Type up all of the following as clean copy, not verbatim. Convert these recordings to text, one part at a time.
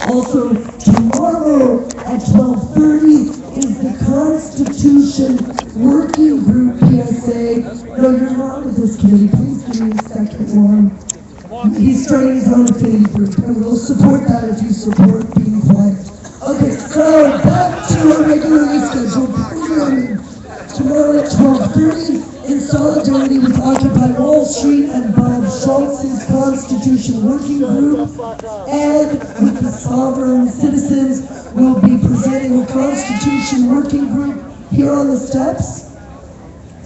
Also, tomorrow at 12:30 is the Constitution Working Group PSA. No, you're not with this committee. Please give me a second one. He's starting his own affinity group, and we'll support that if you support being quiet. Okay, so back to our regularly scheduled programming. Tomorrow at 12:30, in solidarity with Occupy Wall Street and Bob Schultz's Constitution Working Group, and with the sovereign citizens, we'll be presenting a Constitution Working Group here on the steps.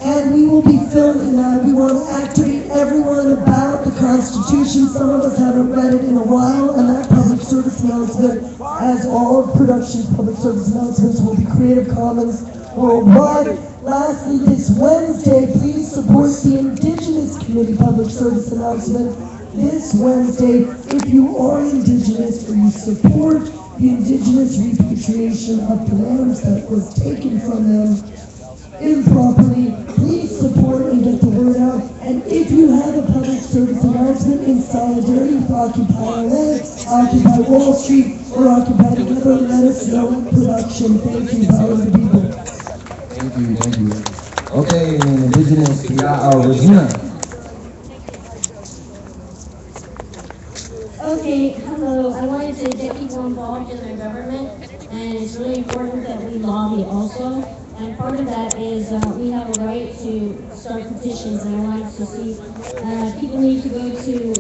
And we will be filming that. We want to activate everyone about the Constitution. Some of us haven't read it in a while, and that public service announcement, as all of production's public service announcements, will be Creative Commons worldwide. Lastly, this Wednesday, please support the Indigenous Committee public service announcement. This Wednesday, if you are Indigenous or you support the Indigenous repatriation of the lands that was taken from them improperly, please support and get the word out. And if you have a public service announcement in solidarity with Occupy LA, Occupy Wall Street, or Occupy Together, let us know in production. Thank you, power to the people. Thank you, thank you. Okay, Indigenous, we got our Regina. Okay, hello. I wanted to get people involved in their government, and it's really important that we lobby also. And part of that is we have a right to start petitions, and I wanted to see people need to go to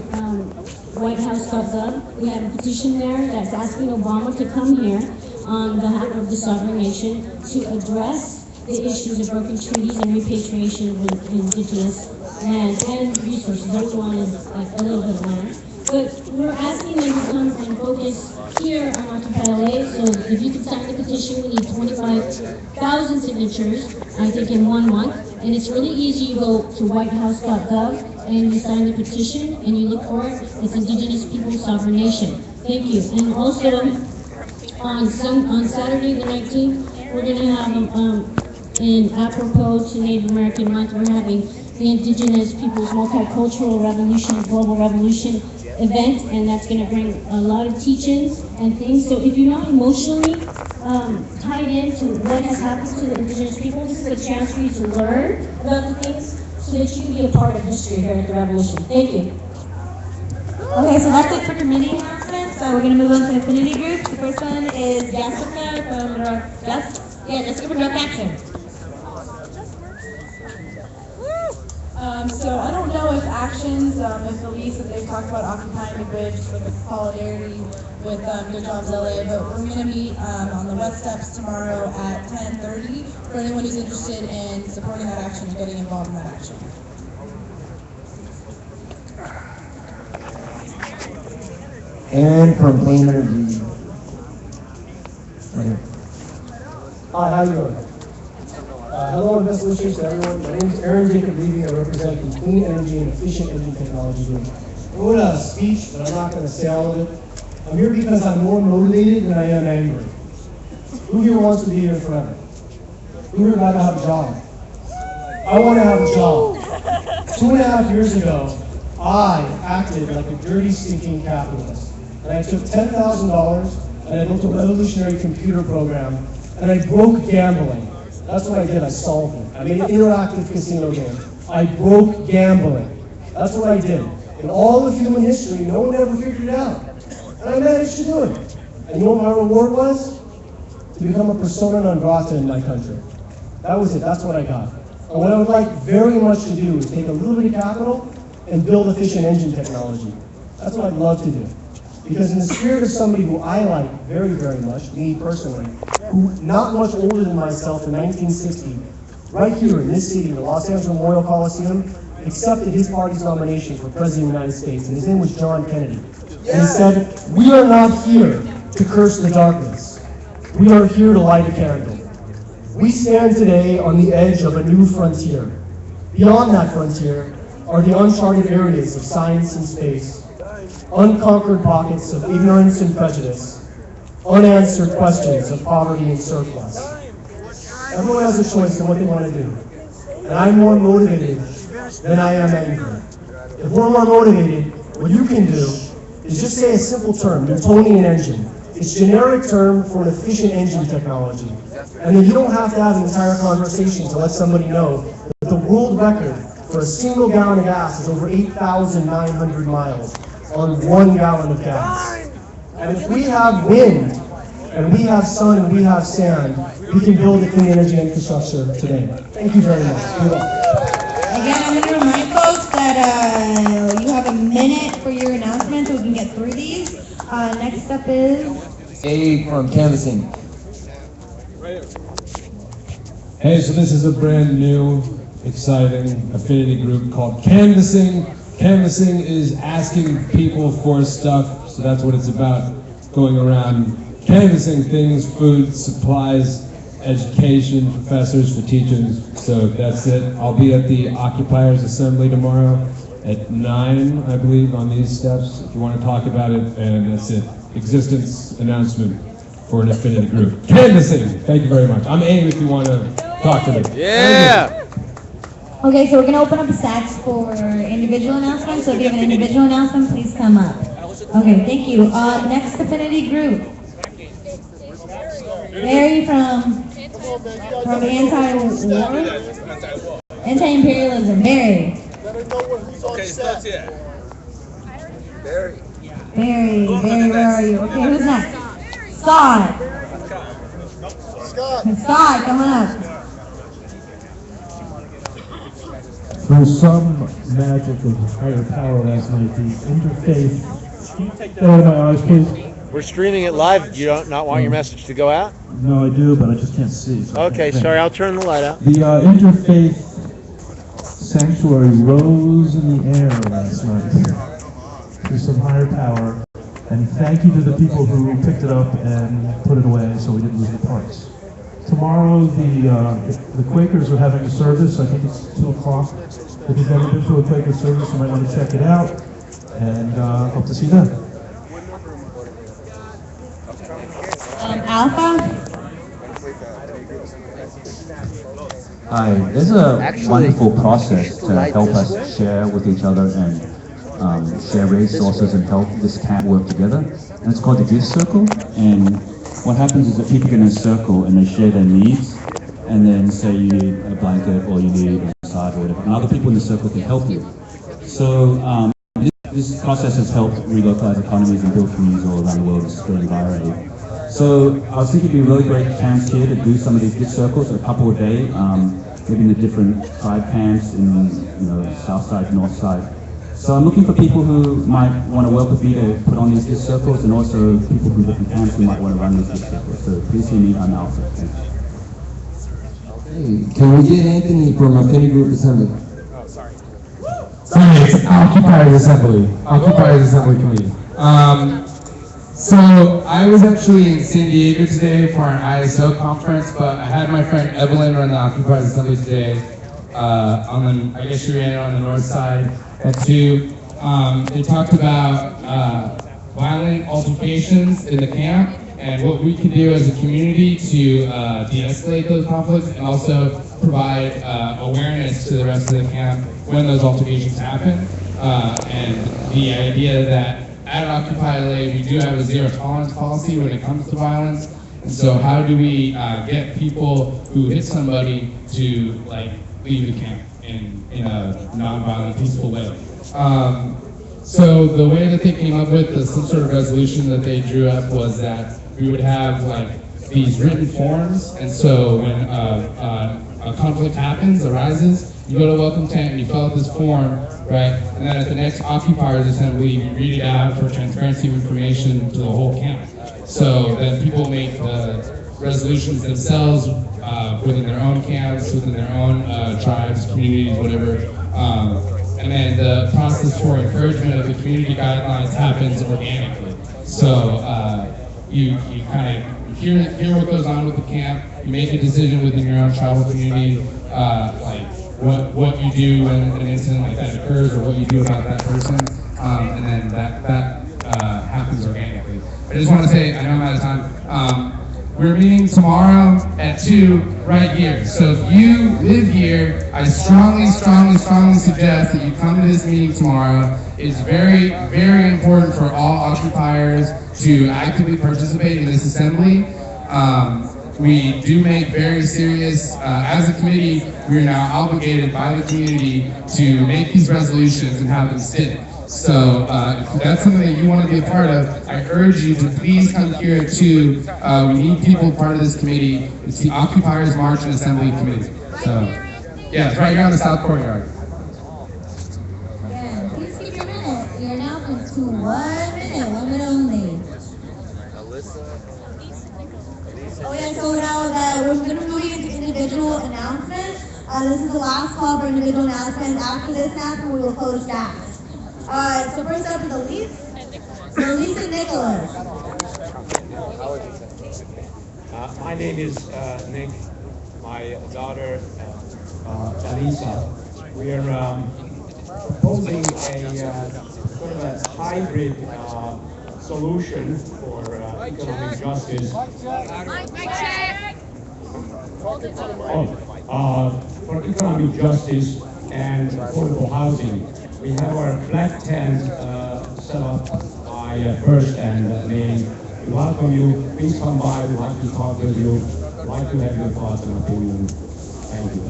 whitehouse.gov. We have a petition there that's asking Obama to come here on behalf of the sovereign nation to address the issues of broken treaties and repatriation of indigenous land and resources. Everyone is like a little bit of land. But we're asking them to come and focus here on Occupy LA. So if you can sign the petition, we need 25,000 signatures, I think in 1 month. And it's really easy. You go to whitehouse.gov and you sign the petition and you look for it. It's Indigenous Peoples Sovereign Nation. Thank you. And also on Saturday the 19th, we're going to have in apropos to Native American Month, we're having the Indigenous Peoples Multicultural Revolution, Global Revolution event, and that's going to bring a lot of teachings and things. So if you're not emotionally tied into what has happened to the Indigenous people, this is a chance for you to learn about the things so that you can be a part of history here at the Revolution. Thank you. Okay, so that's it for committee announcements. So we're going to move on to affinity groups. The first one is Jessica from Jessica from Direct Action. So I don't know if actions, if Elise, if they've talked about occupying the bridge with solidarity with Good Jobs LA, but we're going to meet on the West Steps tomorrow at 10:30 for anyone who's interested in supporting that action and getting involved in that action. Aaron from Clean Energy. Hi, how you doing? Hello and best wishes to everyone. My name is Aaron Jacob Levy. I represent the Clean Energy and Efficient Engine Technology Group. I wrote a speech, but I'm not going to say all of it. I'm here because I'm more motivated than I am angry. Who here wants to be here forever? Who here would like to have a job? I want to have a job. 2.5 years ago, I acted like a dirty, stinking capitalist. And I took $10,000 and I built a revolutionary computer program and I broke gambling. That's what I did. I solved it. I made an interactive casino game. I broke gambling. That's what I did. In all of human history, no one ever figured it out. And I managed to do it. And you know what my reward was? To become a persona non grata in my country. That was it. That's what I got. And what I would like very much to do is take a little bit of capital and build efficient engine technology. That's what I'd love to do. Because in the spirit of somebody who I like very, very much, me personally, who not much older than myself in 1960, right here in this city, the Los Angeles Memorial Coliseum, accepted his party's nomination for President of the United States, and his name was John Kennedy. And he said, "We are not here to curse the darkness. We are here to light a candle. We stand today on the edge of a new frontier. Beyond that frontier are the uncharted areas of science and space, unconquered pockets of ignorance and prejudice, unanswered questions of poverty and surplus. Everyone has a choice in what they want to do. And I'm more motivated than I am angry. If we're more motivated, what you can do is just say a simple term, Newtonian engine. It's generic term for an efficient engine technology. And then you don't have to have an entire conversation to let somebody know that the world record for a single gallon of gas is over 8,900 miles on 1 gallon of gas. And if we have wind, and we have sun, and we have sand, we can build a clean energy infrastructure today. Thank you very much. Good luck. Again, I'm going to remind folks that you have a minute for your announcement so we can get through these. Next up is... A from Canvassing. Hey, so this is a brand new, exciting affinity group called Canvassing. Canvassing is asking people for stuff, so that's what it's about, going around canvassing things, food, supplies, education, professors for teachers. So that's it. I'll be at the Occupiers Assembly tomorrow at 9, I believe, on these steps, if you want to talk about it, and that's it. Existence announcement for an affinity group. Canvassing! Thank you very much. I'm Abe if you want to talk to me. Yeah! Okay, so we're going to open up the stacks for individual announcements. So if you have an individual announcement, please come up. Okay, thank you. Next affinity group. Mary from anti-imperialism. Mary. Okay, starts here. Barry, where are you? Okay, who's next? Scott, come on up. Through some magic of higher power last night, the interfaith. Can you take that out of my eyes, please? We're streaming it live. You don't not want your message to go out? No, I do, but I just can't see. So Okay, sorry, I'll turn the light out. The interfaith sanctuary rose in the air last night through some higher power. And thank you to the people who picked it up and put it away so we didn't lose the parts. Tomorrow, the Quakers are having a service. I think it's 2 o'clock. If you've never been to a Quaker service, you might want to check it out. And hope to see you then. Alpha? Hi, there's a wonderful process to help us share with each other and share resources and help this camp work together. And it's called the Gift Circle. And what happens is that people get in a circle and they share their needs. And then say you need a blanket or you need a massage or whatever. And other people in the circle can help you. So this process has helped relocalize economies and build communities all around the world. It's very invigorating. So I was thinking it'd be a really great chance here to do some of these gift circles, a couple a day, maybe in the different tribe camps in south side, north side. So I'm looking for people who might want to work with me to put on these gift circles, and also people from different camps who might want to run these gift circles. So please see me, I'm Alpha. Thanks. Hey, can we get Anthony from Affinity Group Assembly? Oh, sorry. Sorry, it's Occupiers Assembly. Occupiers Assembly Committee. So I was actually in San Diego today for an ISO conference, but I had my friend Evelyn run the Occupiers Assembly today. I guess she ran it on the north side at 2. They talked about violent altercations in the camp and what we can do as a community to de-escalate those conflicts and also provide awareness to the rest of the camp when those altercations happen. And the idea that at Occupy LA, we do have a zero tolerance policy when it comes to violence. And so how do we get people who hit somebody to leave the camp in a non-violent, peaceful way? So the way that they came up with some sort of resolution that they drew up was that we would have these written forms. And so when a conflict arises, you go to welcome tent and you fill out this form, right? And then at the next Occupiers Assembly, you read it out for transparency of information to the whole camp. So then people make the resolutions themselves within their own camps, within their own tribes, communities, whatever. And then the process for encouragement of the community guidelines happens organically. So you kind of hear what goes on with the camp, you make a decision within your own tribal community, what you do when an incident like that occurs or what you do about that person, and then that happens organically. I just want to say, I know I'm out of time, we're meeting tomorrow at 2 right here. So if you live here, I strongly suggest that you come to this meeting tomorrow. It's very, very important for all occupiers to actively participate in this assembly. We do make very serious, as a committee, we are now obligated by the community to make these resolutions and have them stick. So if that's something that you want to be a part of, I urge you to please come here too. We need people part of this committee. It's the Occupiers March and Assembly Committee. So yeah, it's right here on the South Courtyard. Again, please keep your minute. Your announcements to 1 minute only. Oh yeah, so now that we're going to be moving into individual announcements. This is the last call for individual announcements. After this announcement, we will close down. So first up is Elise. Elise and Nicholas. My name is Nick. My daughter, Elisa. We are proposing a sort of a hybrid solution for economic justice. For economic justice and affordable housing. We have our black tent set up by First and Main. We welcome you. Please come by. We'd like to talk with you. We'd like to have your thoughts and opinions. Thank you.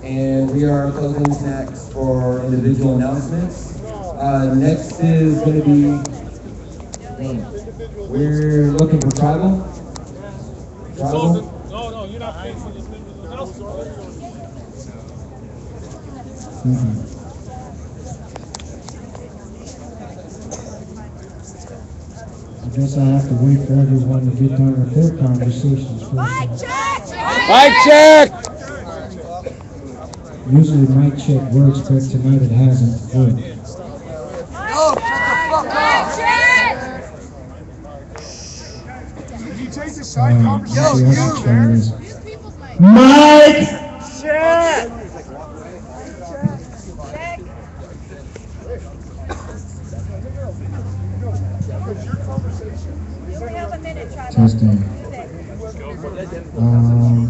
And we are closing next for individual announcements. Next is going to be, we're looking for tribal. Tribal? No, you're not paying for this announcement. I guess I have to wait for everyone to get done with their conversations first. Mic check! Usually mic check works, but tonight it hasn't. Good. Mike! Check! Testing.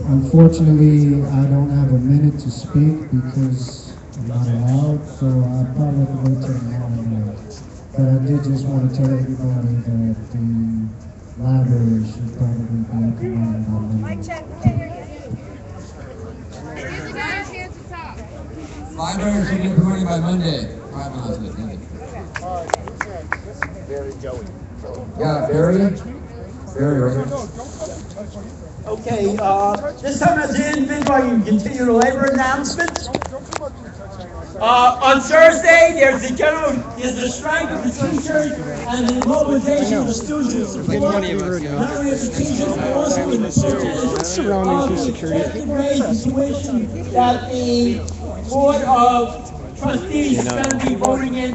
Unfortunately, I don't have a minute to speak because I'm not allowed, so I'll probably have to wait till tomorrow night. But I did just want to tell everybody that the library should probably be up and running by Monday. Library should be up and running by Monday. Yeah, Barry? Barry, right? Okay, this time as an individual, you can continue the labor announcements. On Thursday, there's the strike of the teachers and the mobilization of the students. Not only of the teachers, but also in the protest surrounding security situation that the Board of Trustees is going to be voting in.